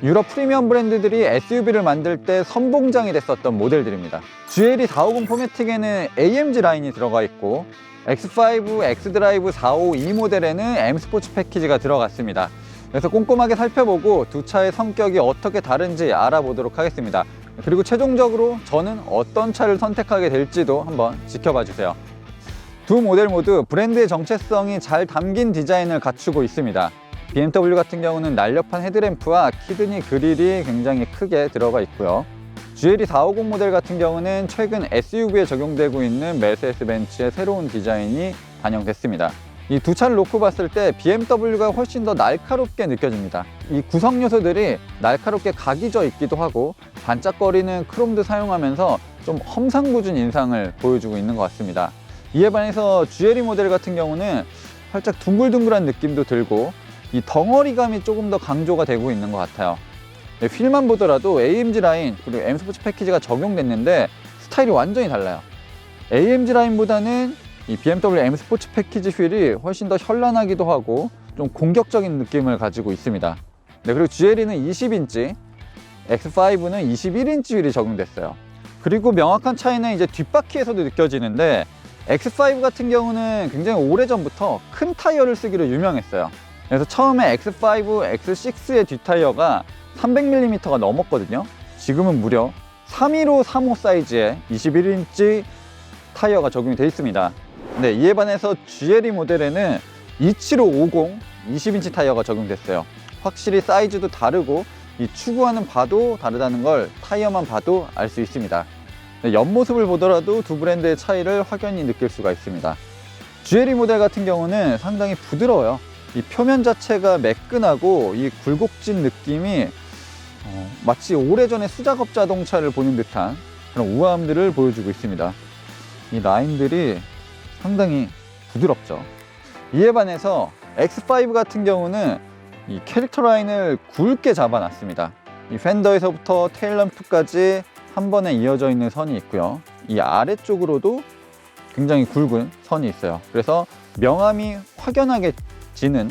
유럽 프리미엄 브랜드들이 SUV를 만들 때 선봉장이 됐었던 모델들입니다. GLE 450 포매틱에는 AMG 라인이 들어가 있고 X5, X드라이브 452 모델에는 M 스포츠 패키지가 들어갔습니다. 그래서 꼼꼼하게 살펴보고 두 차의 성격이 어떻게 다른지 알아보도록 하겠습니다. 그리고 최종적으로 저는 어떤 차를 선택하게 될지도 한번 지켜봐 주세요. 두 모델 모두 브랜드의 정체성이 잘 담긴 디자인을 갖추고 있습니다. BMW 같은 경우는 날렵한 헤드램프와 키드니 그릴이 굉장히 크게 들어가 있고요. GLE 450 모델 같은 경우는 최근 SUV에 적용되고 있는 메르세데스 벤츠의 새로운 디자인이 반영됐습니다. 이 두 차를 놓고 봤을 때 BMW가 훨씬 더 날카롭게 느껴집니다. 이 구성 요소들이 날카롭게 각이져 있기도 하고 반짝거리는 크롬도 사용하면서 좀 험상궂은 인상을 보여주고 있는 것 같습니다. 이에 반해서 GLE 모델 같은 경우는 살짝 둥글둥글한 느낌도 들고 이 덩어리감이 조금 더 강조가 되고 있는 것 같아요. 휠만 보더라도 AMG 라인 그리고 M 스포츠 패키지가 적용됐는데 스타일이 완전히 달라요. AMG 라인보다는 이 BMW M 스포츠 패키지 휠이 훨씬 더 현란하기도 하고 좀 공격적인 느낌을 가지고 있습니다. 네, 그리고 GLE는 20인치, X5는 21인치 휠이 적용됐어요. 그리고 명확한 차이는 이제 뒷바퀴에서도 느껴지는데 X5 같은 경우는 굉장히 오래전부터 큰 타이어를 쓰기로 유명했어요. 그래서 처음에 X5, X6의 뒷타이어가 300mm가 넘었거든요. 지금은 무려 315, 35 사이즈의 21인치 타이어가 적용이 되어 있습니다. 네, 이에 반해서 GLE 모델에는 27550 20인치 타이어가 적용됐어요. 확실히 사이즈도 다르고 이 추구하는 바도 다르다는 걸 타이어만 봐도 알 수 있습니다. 네, 옆모습을 보더라도 두 브랜드의 차이를 확연히 느낄 수가 있습니다. GLE 모델 같은 경우는 상당히 부드러워요. 이 표면 자체가 매끈하고 이 굴곡진 느낌이 마치 오래전에 수작업 자동차를 보는 듯한 그런 우아함들을 보여주고 있습니다. 이 라인들이 상당히 부드럽죠. 이에 반해서 X5 같은 경우는 이 캐릭터 라인을 굵게 잡아놨습니다. 이 펜더에서부터 테일램프까지 한 번에 이어져 있는 선이 있고요. 이 아래쪽으로도 굉장히 굵은 선이 있어요. 그래서 명암이 확연하게 지는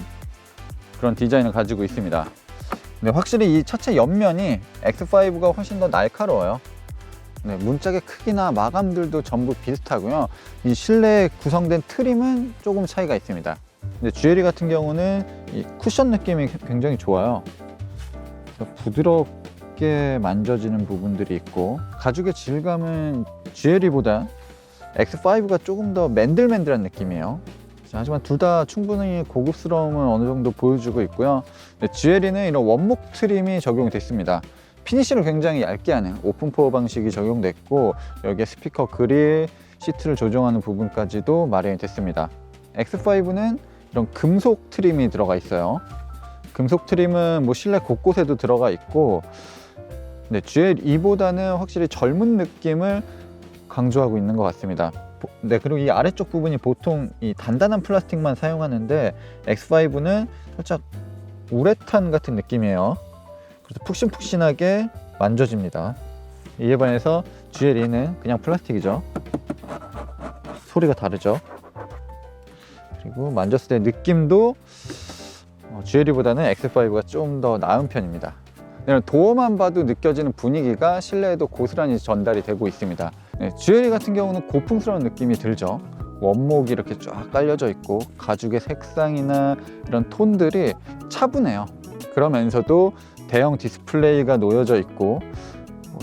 그런 디자인을 가지고 있습니다. 근데 확실히 이 차체 옆면이 X5가 훨씬 더 날카로워요. 네, 문짝의 크기나 마감들도 전부 비슷하고요. 이 실내에 구성된 트림은 조금 차이가 있습니다. 근데 GLE 같은 경우는 이 쿠션 느낌이 굉장히 좋아요. 부드럽게 만져지는 부분들이 있고 가죽의 질감은 GLE보다 X5가 조금 더 맨들맨들한 느낌이에요. 하지만 둘 다 충분히 고급스러움을 어느 정도 보여주고 있고요. GLE는 이런 원목 트림이 적용이 됐습니다. 피니쉬를 굉장히 얇게 하는 오픈포어 방식이 적용됐고 여기에 스피커 그릴, 시트를 조정하는 부분까지도 마련이 됐습니다. X5는 이런 금속 트림이 들어가 있어요. 금속 트림은 뭐 실내 곳곳에도 들어가 있고 GLE보다는 확실히 젊은 느낌을 강조하고 있는 것 같습니다. 네, 그리고 이 아래쪽 부분이 보통 이 단단한 플라스틱만 사용하는데 X5는 살짝 우레탄 같은 느낌이에요. 그래서 푹신푹신하게 만져집니다. 이에 반해서 GLE는 그냥 플라스틱이죠. 소리가 다르죠. 그리고 만졌을 때 느낌도 GLE보다는 X5가 좀 더 나은 편입니다. 도어만 봐도 느껴지는 분위기가 실내에도 고스란히 전달이 되고 있습니다. GLE 같은 경우는 고풍스러운 느낌이 들죠. 원목이 이렇게 쫙 깔려져 있고 가죽의 색상이나 이런 톤들이 차분해요. 그러면서도 대형 디스플레이가 놓여져 있고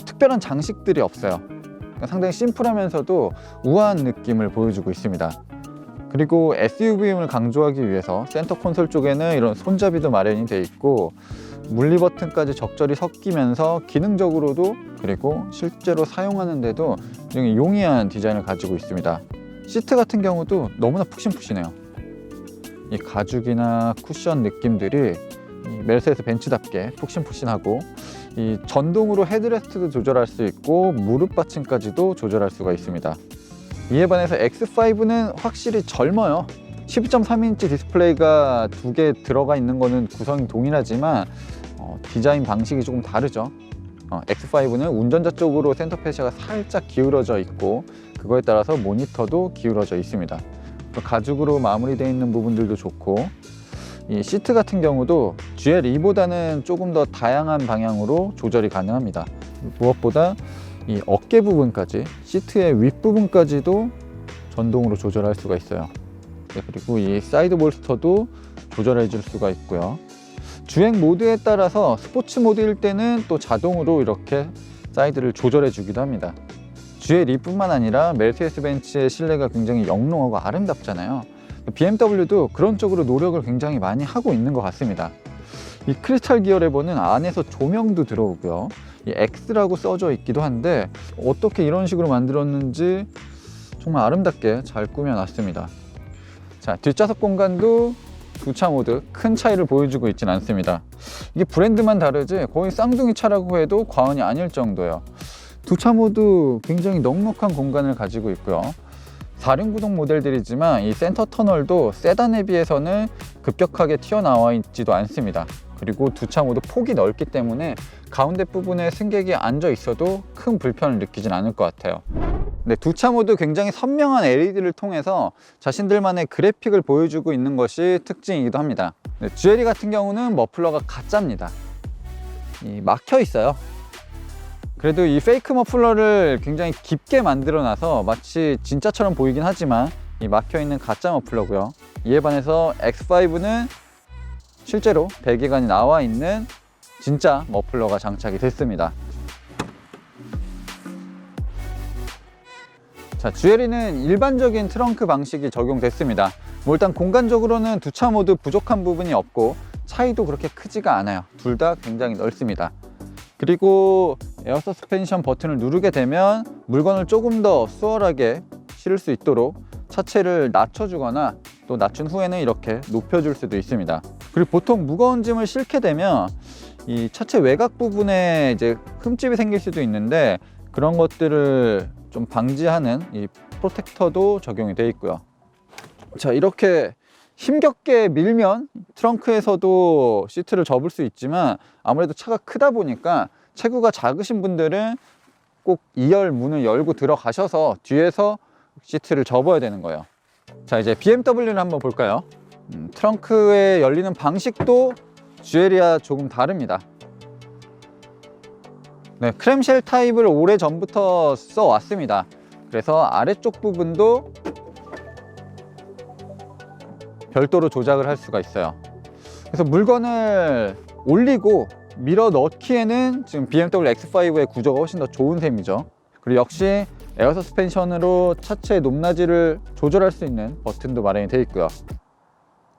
특별한 장식들이 없어요. 그러니까 상당히 심플하면서도 우아한 느낌을 보여주고 있습니다. 그리고 SUV임을 강조하기 위해서 센터 콘솔 쪽에는 이런 손잡이도 마련이 되어 있고 물리 버튼까지 적절히 섞이면서 기능적으로도 그리고 실제로 사용하는데도 굉장히 용이한 디자인을 가지고 있습니다. 시트 같은 경우도 너무나 푹신푹신해요. 이 가죽이나 쿠션 느낌들이 이 메르세데스 벤츠답게 푹신푹신하고 이 전동으로 헤드레스트도 조절할 수 있고 무릎 받침까지도 조절할 수가 있습니다. 이에 반해서 X5는 확실히 젊어요. 12.3인치 디스플레이가 두 개 들어가 있는 거는 구성이 동일하지만 디자인 방식이 조금 다르죠. X5는 운전자 쪽으로 센터 페시아가 살짝 기울어져 있고 그거에 따라서 모니터도 기울어져 있습니다. 가죽으로 마무리되어 있는 부분들도 좋고 이 시트 같은 경우도 GLE보다는 조금 더 다양한 방향으로 조절이 가능합니다. 무엇보다 이 어깨 부분까지, 시트의 윗부분까지도 전동으로 조절할 수가 있어요. 네, 그리고 이 사이드 볼스터도 조절해 줄 수가 있고요. 주행 모드에 따라서 스포츠 모드일 때는 또 자동으로 이렇게 사이드를 조절해 주기도 합니다. GLE뿐만 아니라 메르세데스 벤츠의 실내가 굉장히 영롱하고 아름답잖아요. BMW도 그런 쪽으로 노력을 굉장히 많이 하고 있는 것 같습니다. 이 크리스탈 기어 레버는 안에서 조명도 들어오고요. 이 X라고 써져 있기도 한데 어떻게 이런 식으로 만들었는지 정말 아름답게 잘 꾸며놨습니다. 자, 뒷좌석 공간도 두 차 모두 큰 차이를 보여주고 있진 않습니다. 이게 브랜드만 다르지 거의 쌍둥이 차라고 해도 과언이 아닐 정도예요. 두 차 모두 굉장히 넉넉한 공간을 가지고 있고요. 4륜구동 모델들이지만 이 센터 터널도 세단에 비해서는 급격하게 튀어나와 있지도 않습니다. 그리고 두 차 모두 폭이 넓기 때문에 가운데 부분에 승객이 앉아 있어도 큰 불편을 느끼진 않을 것 같아요. 네, 두 차 모두 굉장히 선명한 LED를 통해서 자신들만의 그래픽을 보여주고 있는 것이 특징이기도 합니다. 네, GLE 같은 경우는 머플러가 가짜입니다. 막혀 있어요. 그래도 이 페이크 머플러를 굉장히 깊게 만들어 놔서 마치 진짜처럼 보이긴 하지만 이 막혀 있는 가짜 머플러고요. 이에 반해서 X5는 실제로 배기관이 나와 있는 진짜 머플러가 장착이 됐습니다. 자, GLE는 일반적인 트렁크 방식이 적용됐습니다. 일단 공간적으로는 두 차 모두 부족한 부분이 없고 차이도 그렇게 크지가 않아요. 둘 다 굉장히 넓습니다. 그리고 에어 서스펜션 버튼을 누르게 되면 물건을 조금 더 수월하게 실을 수 있도록 차체를 낮춰주거나 또 낮춘 후에는 이렇게 높여줄 수도 있습니다. 그리고 보통 무거운 짐을 싣게 되면 이 차체 외곽 부분에 이제 흠집이 생길 수도 있는데 그런 것들을 좀 방지하는 이 프로텍터도 적용이 되어 있고요. 자, 이렇게 힘겹게 밀면 트렁크에서도 시트를 접을 수 있지만 아무래도 차가 크다 보니까 체구가 작으신 분들은 꼭 2열 문을 열고 들어가셔서 뒤에서 시트를 접어야 되는 거예요. 자, 이제 BMW를 한번 볼까요? 트렁크의 열리는 방식도 GLE와 조금 다릅니다. 네, 크램쉘 타입을 오래전부터 써왔습니다. 그래서 아래쪽 부분도 별도로 조작을 할 수가 있어요. 그래서 물건을 올리고 밀어 넣기에는 지금 BMW X5의 구조가 훨씬 더 좋은 셈이죠. 그리고 역시 에어 서스펜션으로 차체의 높낮이를 조절할 수 있는 버튼도 마련이 되어 있고요.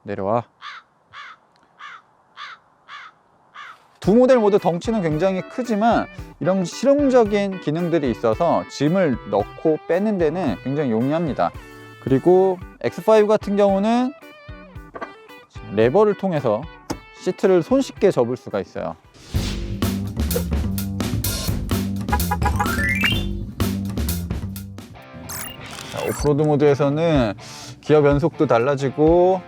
내려와. 두 모델 모두 덩치는 굉장히 크지만 이런 실용적인 기능들이 있어서 짐을 넣고 빼는 데는 굉장히 용이합니다. 그리고 X5 같은 경우는 레버를 통해서 시트를 손쉽게 접을 수가 있어요. 자, 오프로드 모드에서는 기어 변속도 달라지고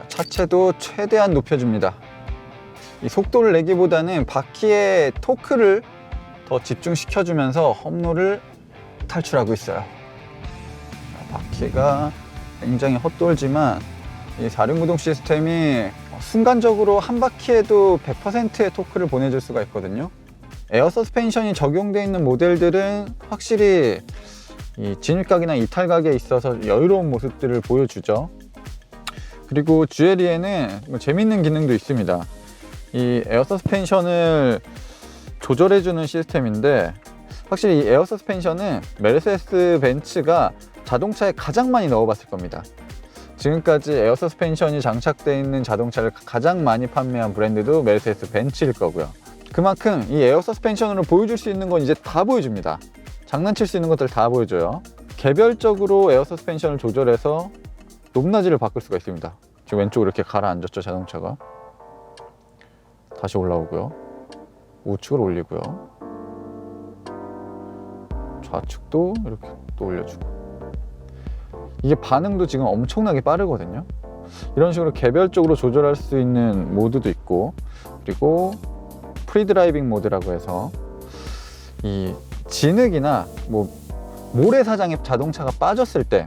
차체도 최대한 높여줍니다. 이 속도를 내기보다는 바퀴의 토크를 더 집중시켜주면서 험로를 탈출하고 있어요. 바퀴가 굉장히 헛돌지만 이 4륜구동 시스템이 순간적으로 한 바퀴에도 100%의 토크를 보내줄 수가 있거든요. 에어 서스펜션이 적용되어 있는 모델들은 확실히 이 진입각이나 이탈각에 있어서 여유로운 모습들을 보여주죠. 그리고 GLE에는 재밌는 기능도 있습니다. 이 에어 서스펜션을 조절해주는 시스템인데 확실히 이 에어 서스펜션은 메르세데스 벤츠가 자동차에 가장 많이 넣어봤을 겁니다. 지금까지 에어 서스펜션이 장착되어 있는 자동차를 가장 많이 판매한 브랜드도 메르세데스 벤츠일 거고요. 그만큼 이 에어 서스펜션으로 보여줄 수 있는 건 이제 다 보여줍니다. 장난칠 수 있는 것들 다 보여줘요. 개별적으로 에어 서스펜션을 조절해서 높낮이를 바꿀 수가 있습니다. 지금 왼쪽으로 이렇게 가라앉았죠, 자동차가. 다시 올라오고요. 우측으로 올리고요. 좌측도 이렇게 또 올려주고. 이게 반응도 지금 엄청나게 빠르거든요. 이런 식으로 개별적으로 조절할 수 있는 모드도 있고, 그리고 프리드라이빙 모드라고 해서 이 진흙이나 모래사장에 자동차가 빠졌을 때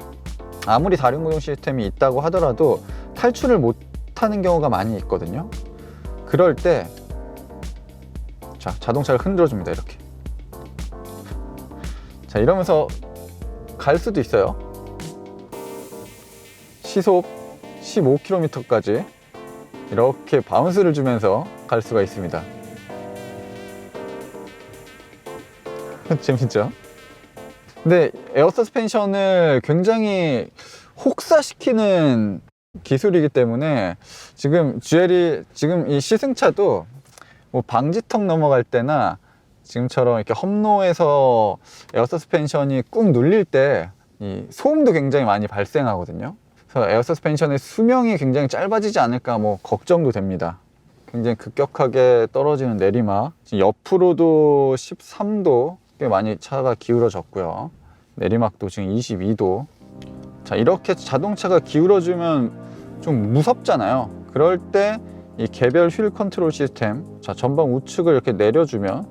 아무리 4륜구동 시스템이 있다고 하더라도 탈출을 못 못하는 경우가 많이 있거든요. 그럴 때 자, 자동차를 흔들어 줍니다. 이렇게. 자, 이러면서 갈 수도 있어요. 시속 15km까지 이렇게 바운스를 주면서 갈 수가 있습니다. 재밌죠? 근데 에어 서스펜션을 굉장히 혹사시키는 기술이기 때문에 지금 GL이 지금 이 시승차도 뭐 방지턱 넘어갈 때나 지금처럼 이렇게 험로에서 에어 서스펜션이 꾹 눌릴 때 이 소음도 굉장히 많이 발생하거든요. 그래서 에어 서스펜션의 수명이 굉장히 짧아지지 않을까 뭐 걱정도 됩니다. 굉장히 급격하게 떨어지는 내리막, 지금 옆으로도 13도 꽤 많이 차가 기울어졌고요. 내리막도 지금 22도. 자, 이렇게 자동차가 기울어지면 좀 무섭잖아요. 그럴 때 이 개별 휠 컨트롤 시스템, 자, 전방 우측을 이렇게 내려주면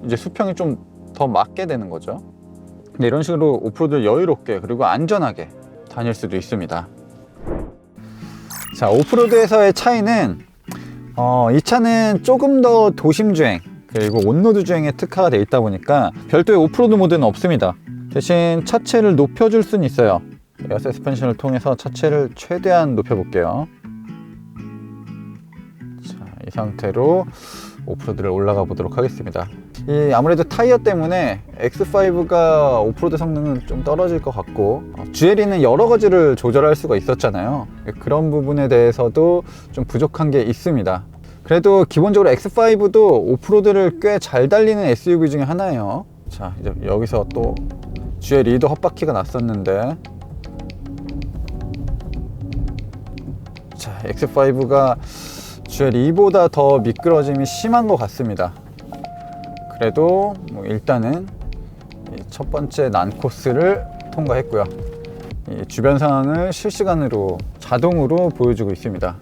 이제 수평이 좀 더 맞게 되는 거죠. 근데 이런 식으로 오프로드를 여유롭게 그리고 안전하게 다닐 수도 있습니다. 자, 오프로드에서의 차이는 이 차는 조금 더 도심 주행 그리고 온로드 주행에 특화가 되어 있다 보니까 별도의 오프로드 모드는 없습니다. 대신 차체를 높여줄 수는 있어요. 에어 서스펜션을 통해서 차체를 최대한 높여볼게요. 자, 이 상태로 오프로드를 올라가 보도록 하겠습니다. 아무래도 타이어 때문에 X5가 오프로드 성능은 좀 떨어질 것 같고 GLE는 여러 가지를 조절할 수가 있었잖아요. 그런 부분에 대해서도 좀 부족한 게 있습니다. 그래도 기본적으로 X5도 오프로드를 꽤 잘 달리는 SUV 중에 하나예요. 자, 이제 여기서 또 GLE도 헛바퀴가 났었는데, 자, X5가 GLE보다 더 미끄러짐이 심한 것 같습니다. 그래도 뭐 일단은 첫 번째 난 코스를 통과했고요. 주변 상황을 실시간으로 자동으로 보여주고 있습니다.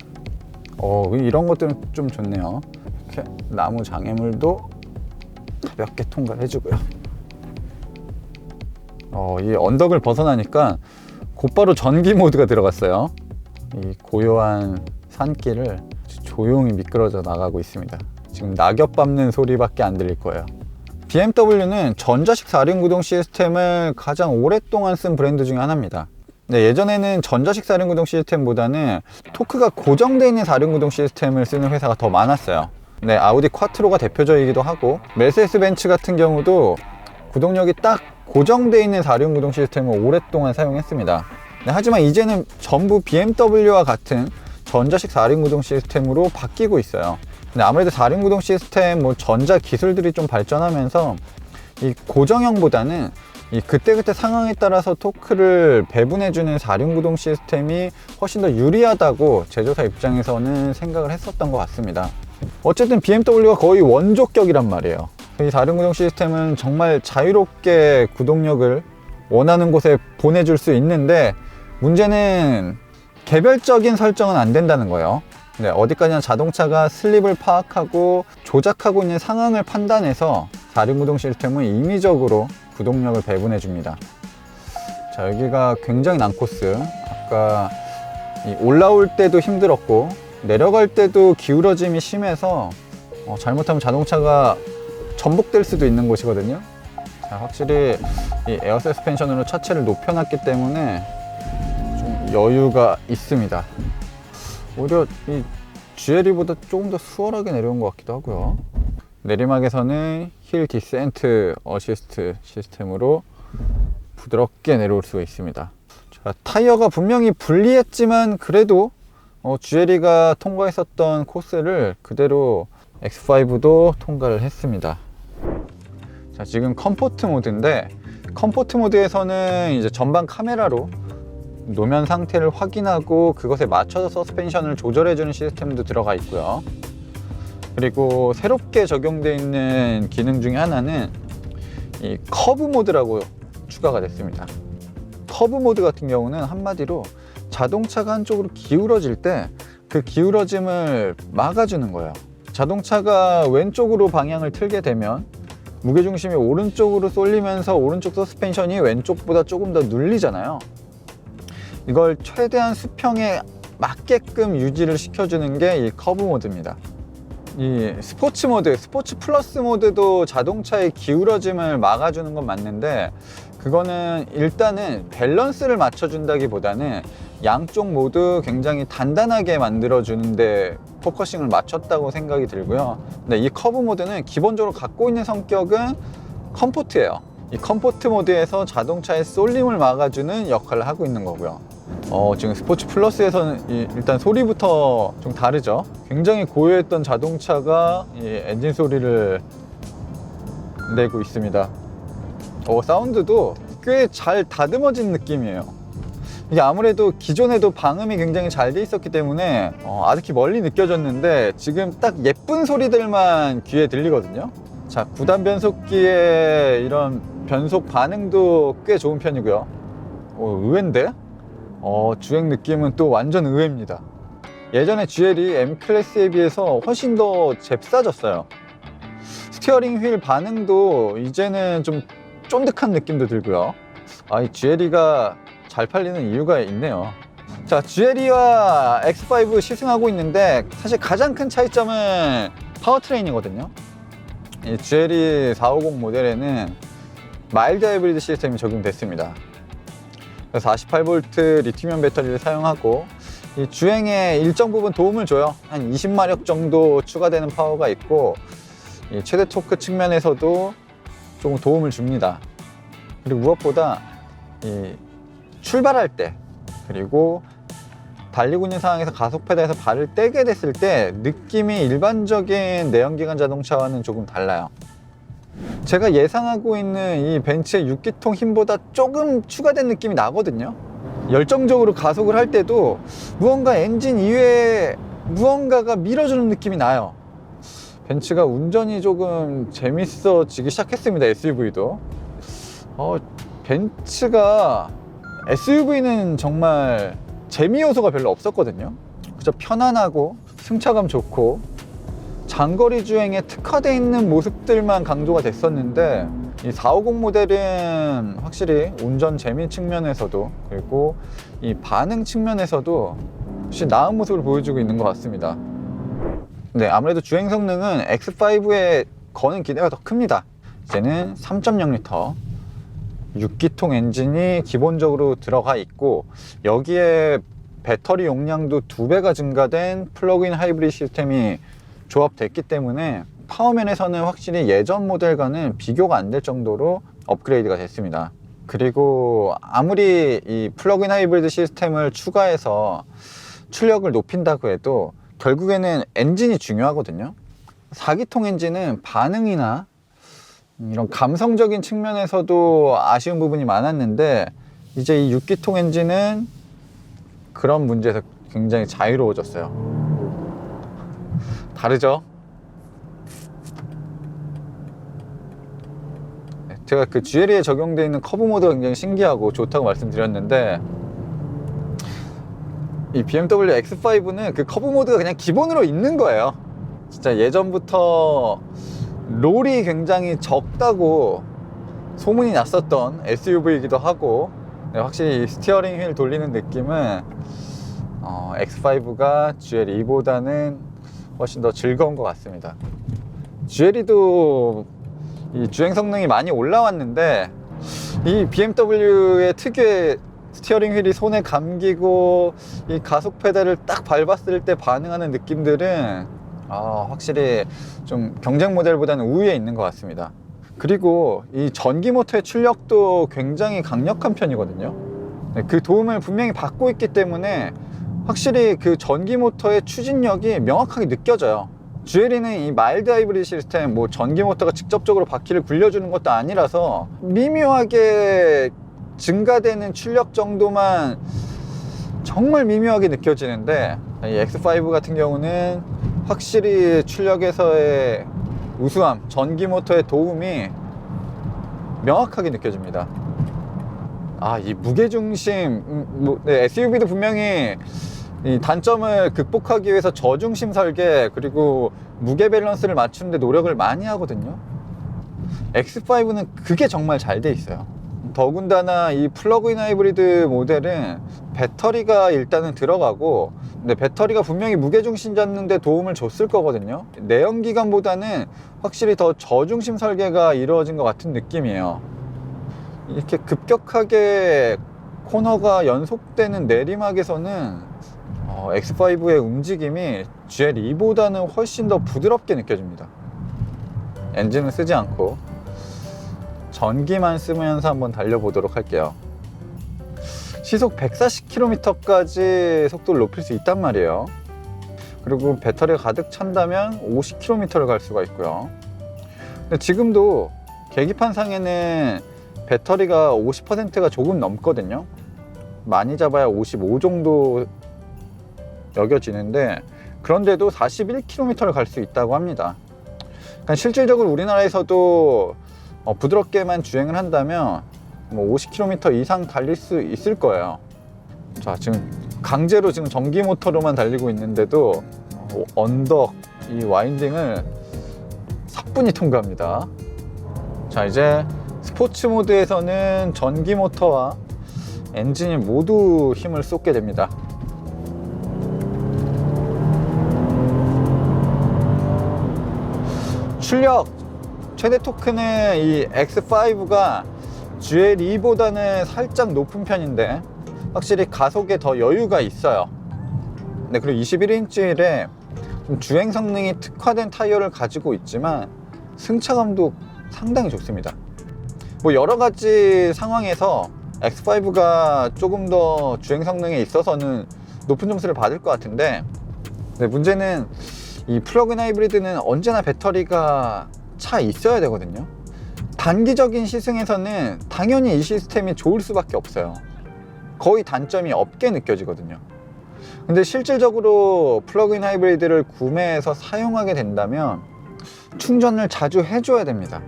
이런 것들은 좀 좋네요. 이렇게 나무 장애물도 가볍게 통과를 해주고요. 이 언덕을 벗어나니까 곧바로 전기 모드가 들어갔어요. 이 고요한 산길을 조용히 미끄러져 나가고 있습니다. 지금 낙엽 밟는 소리밖에 안 들릴 거예요. BMW는 전자식 4륜구동 시스템을 가장 오랫동안 쓴 브랜드 중에 하나입니다. 네, 예전에는 전자식 4륜구동 시스템보다는 토크가 고정되어 있는 4륜구동 시스템을 쓰는 회사가 더 많았어요. 네, 아우디 콰트로가 대표적이기도 하고 메르세데스 벤츠 같은 경우도 구동력이 딱 고정되어 있는 4륜구동 시스템을 오랫동안 사용했습니다. 네, 하지만 이제는 전부 BMW와 같은 전자식 4륜구동 시스템으로 바뀌고 있어요. 근데 아무래도 4륜구동 시스템, 뭐 전자 기술들이 좀 발전하면서 이 고정형보다는 이 그때그때 상황에 따라서 토크를 배분해주는 4륜구동 시스템이 훨씬 더 유리하다고 제조사 입장에서는 생각을 했었던 것 같습니다. 어쨌든 BMW가 거의 원조격이란 말이에요. 이 4륜구동 시스템은 정말 자유롭게 구동력을 원하는 곳에 보내줄 수 있는데 문제는 개별적인 설정은 안 된다는 거예요. 네, 어디까지나 자동차가 슬립을 파악하고 조작하고 있는 상황을 판단해서 4륜구동 시스템은 임의적으로 구동력을 배분해 줍니다. 자, 여기가 굉장히 난 코스. 아까 올라올 때도 힘들었고 내려갈 때도 기울어짐이 심해서 잘못하면 자동차가 전복될 수도 있는 곳이거든요. 자, 확실히 이 에어 서스펜션으로 차체를 높여놨기 때문에 좀 여유가 있습니다. 오히려 이 GLE보다 조금 더 수월하게 내려온 것 같기도 하고요. 내리막에서는 힐 디센트 어시스트 시스템으로 부드럽게 내려올 수가 있습니다. 자, 타이어가 분명히 불리했지만 그래도 GLE가 통과했었던 코스를 그대로 X5도 통과를 했습니다. 자, 지금 컴포트 모드인데 컴포트 모드에서는 이제 전방 카메라로 노면 상태를 확인하고 그것에 맞춰서 서스펜션을 조절해주는 시스템도 들어가 있고요. 그리고 새롭게 적용되어 있는 기능 중에 하나는 이 커브 모드라고 추가가 됐습니다. 커브 모드 같은 경우는 한마디로 자동차가 한쪽으로 기울어질 때 그 기울어짐을 막아주는 거예요. 자동차가 왼쪽으로 방향을 틀게 되면 무게중심이 오른쪽으로 쏠리면서 오른쪽 서스펜션이 왼쪽보다 조금 더 눌리잖아요. 이걸 최대한 수평에 맞게끔 유지를 시켜주는 게 이 커브 모드입니다. 이 스포츠 모드, 스포츠 플러스 모드도 자동차의 기울어짐을 막아주는 건 맞는데, 그거는 일단은 밸런스를 맞춰준다기보다는 양쪽 모두 굉장히 단단하게 만들어주는데 포커싱을 맞췄다고 생각이 들고요. 근데 이 커브 모드는 기본적으로 갖고 있는 성격은 컴포트예요. 이 컴포트 모드에서 자동차의 쏠림을 막아주는 역할을 하고 있는 거고요. 지금 스포츠 플러스에서는 일단 소리부터 좀 다르죠. 굉장히 고요했던 자동차가 이 엔진 소리를 내고 있습니다. 사운드도 꽤 잘 다듬어진 느낌이에요. 이게 아무래도 기존에도 방음이 굉장히 잘 돼 있었기 때문에 아득히 멀리 느껴졌는데, 지금 딱 예쁜 소리들만 귀에 들리거든요. 자, 9단 변속기의 이런 변속 반응도 꽤 좋은 편이고요. 의외인데? 주행 느낌은 또 완전 의외입니다. 예전에 GL이 M클래스에 비해서 훨씬 더 잽싸졌어요. 스티어링 휠 반응도 이제는 좀 쫀득한 느낌도 들고요. 이 GLE가 잘 팔리는 이유가 있네요. 자, GLE와 X5 시승하고 있는데, 사실 가장 큰 차이점은 파워트레인이거든요. 이 GLE 450 모델에는 마일드 하이브리드 시스템이 적용됐습니다. 48V 리튬이온 배터리를 사용하고, 이 주행에 일정 부분 도움을 줘요. 한 20마력 정도 추가되는 파워가 있고, 이 최대 토크 측면에서도 조금 도움을 줍니다. 그리고 무엇보다 이 출발할 때, 그리고 달리고 있는 상황에서 가속 페달에서 발을 떼게 됐을 때 느낌이 일반적인 내연기관 자동차와는 조금 달라요. 제가 예상하고 있는 이 벤츠의 6기통 힘보다 조금 추가된 느낌이 나거든요. 열정적으로 가속을 할 때도 무언가 엔진 이외에 무언가가 밀어주는 느낌이 나요. 벤츠가 운전이 조금 재밌어지기 시작했습니다. SUV도. 벤츠가 SUV는 정말 재미 요소가 별로 없었거든요. 그저 편안하고 승차감 좋고 장거리 주행에 특화되어 있는 모습들만 강조가 됐었는데, 이 450 모델은 확실히 운전 재미 측면에서도, 그리고 이 반응 측면에서도 훨씬 나은 모습을 보여주고 있는 것 같습니다. 네, 아무래도 주행 성능은 X5에 거는 기대가 더 큽니다. 이제는 3.0L 6기통 엔진이 기본적으로 들어가 있고, 여기에 배터리 용량도 2배가 증가된 플러그인 하이브리드 시스템이 조합됐기 때문에 파워면에서는 확실히 예전 모델과는 비교가 안 될 정도로 업그레이드가 됐습니다. 그리고 아무리 이 플러그인 하이브리드 시스템을 추가해서 출력을 높인다고 해도 결국에는 엔진이 중요하거든요. 4기통 엔진은 반응이나 이런 감성적인 측면에서도 아쉬운 부분이 많았는데, 이제 이 6기통 엔진은 그런 문제에서 굉장히 자유로워졌어요. 다르죠? 제가 그 GLE에 적용되어 있는 커브 모드가 굉장히 신기하고 좋다고 말씀드렸는데, 이 BMW X5는 그 커브 모드가 그냥 기본으로 있는 거예요. 진짜 예전부터 롤이 굉장히 적다고 소문이 났었던 SUV이기도 하고, 확실히 스티어링 휠 돌리는 느낌은 X5가 GLE보다는 훨씬 더 즐거운 것 같습니다. GLE도 이 주행 성능이 많이 올라왔는데, 이 BMW의 특유의 스티어링 휠이 손에 감기고 이 가속 페달을 딱 밟았을 때 반응하는 느낌들은 확실히 좀 경쟁 모델보다는 우위에 있는 것 같습니다. 그리고 이 전기 모터의 출력도 굉장히 강력한 편이거든요. 그 도움을 분명히 받고 있기 때문에 확실히 그 전기 모터의 추진력이 명확하게 느껴져요. GLE는 이 마일드 하이브리드 시스템, 전기 모터가 직접적으로 바퀴를 굴려주는 것도 아니라서 미묘하게 증가되는 출력 정도만 정말 미묘하게 느껴지는데, 이 X5 같은 경우는 확실히 출력에서의 우수함, 전기 모터의 도움이 명확하게 느껴집니다. 이 무게중심, SUV도 분명히 이 단점을 극복하기 위해서 저중심 설계, 그리고 무게 밸런스를 맞추는데 노력을 많이 하거든요. X5는 그게 정말 잘 돼 있어요. 더군다나 이 플러그인 하이브리드 모델은 배터리가 일단은 들어가고, 근데 배터리가 분명히 무게중심 잡는 데 도움을 줬을 거거든요. 내연기관보다는 확실히 더 저중심 설계가 이루어진 것 같은 느낌이에요. 이렇게 급격하게 코너가 연속되는 내리막에서는 X5의 움직임이 GL2보다는 훨씬 더 부드럽게 느껴집니다. 엔진은 쓰지 않고 전기만 쓰면서 한번 달려보도록 할게요. 시속 140km까지 속도를 높일 수 있단 말이에요. 그리고 배터리가 가득 찬다면 50km를 갈 수가 있고요. 근데 지금도 계기판 상에는 배터리가 50%가 조금 넘거든요. 많이 잡아야 55 정도 여겨지는데, 그런데도 41km를 갈 수 있다고 합니다. 그러니까 실질적으로 우리나라에서도 부드럽게만 주행을 한다면 뭐 50km 이상 달릴 수 있을 거예요. 자, 지금 강제로 지금 전기 모터로만 달리고 있는데도 언덕 이 와인딩을 사뿐히 통과합니다. 자, 이제 스포츠 모드에서는 전기 모터와 엔진이 모두 힘을 쏟게 됩니다. 출력 최대 토크는 이 X5가 GL2보다는 살짝 높은 편인데 확실히 가속에 더 여유가 있어요. 네, 그리고 21인치 좀 주행 성능이 특화된 타이어를 가지고 있지만 승차감도 상당히 좋습니다. 뭐 여러 가지 상황에서 X5가 조금 더 주행 성능에 있어서는 높은 점수를 받을 것 같은데, 네, 문제는 이 플러그인 하이브리드는 언제나 배터리가 차 있어야 되거든요. 단기적인 시승에서는 당연히 이 시스템이 좋을 수밖에 없어요. 거의 단점이 없게 느껴지거든요. 근데 실질적으로 플러그인 하이브리드를 구매해서 사용하게 된다면 충전을 자주 해줘야 됩니다.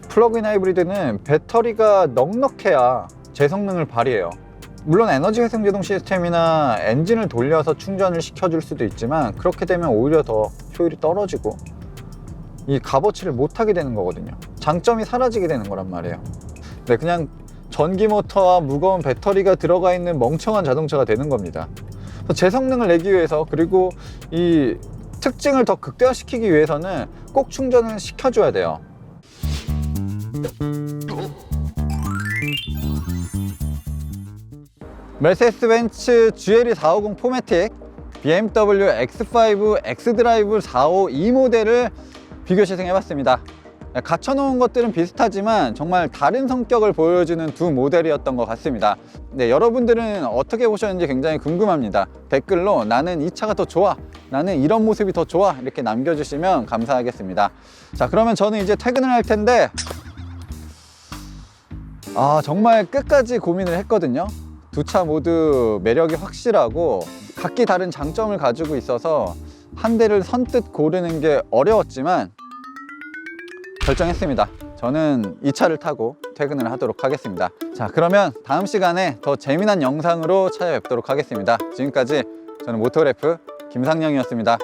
플러그인 하이브리드는 배터리가 넉넉해야 제 성능을 발휘해요. 물론 에너지 회생 제동 시스템이나 엔진을 돌려서 충전을 시켜줄 수도 있지만 그렇게 되면 오히려 더 효율이 떨어지고 이 값어치를 못하게 되는 거거든요. 장점이 사라지게 되는 거란 말이에요. 네, 그냥 전기 모터와 무거운 배터리가 들어가 있는 멍청한 자동차가 되는 겁니다. 제 성능을 내기 위해서, 그리고 이 특징을 더 극대화시키기 위해서는 꼭 충전을 시켜줘야 돼요. 메르세데스-벤츠 GLE 450 4매틱, BMW X5 x드라이브 452 모델을 비교 시승해봤습니다. 갖춰놓은 것들은 비슷하지만 정말 다른 성격을 보여주는 두 모델이었던 것 같습니다. 네, 여러분들은 어떻게 보셨는지 굉장히 궁금합니다. 댓글로 나는 이 차가 더 좋아, 나는 이런 모습이 더 좋아, 이렇게 남겨주시면 감사하겠습니다. 자, 그러면 저는 이제 퇴근을 할 텐데, 정말 끝까지 고민을 했거든요. 두 차 모두 매력이 확실하고 각기 다른 장점을 가지고 있어서 한 대를 선뜻 고르는 게 어려웠지만 결정했습니다. 저는 이 차를 타고 퇴근을 하도록 하겠습니다. 자, 그러면 다음 시간에 더 재미난 영상으로 찾아뵙도록 하겠습니다. 지금까지 저는 모토그래프 김상영이었습니다.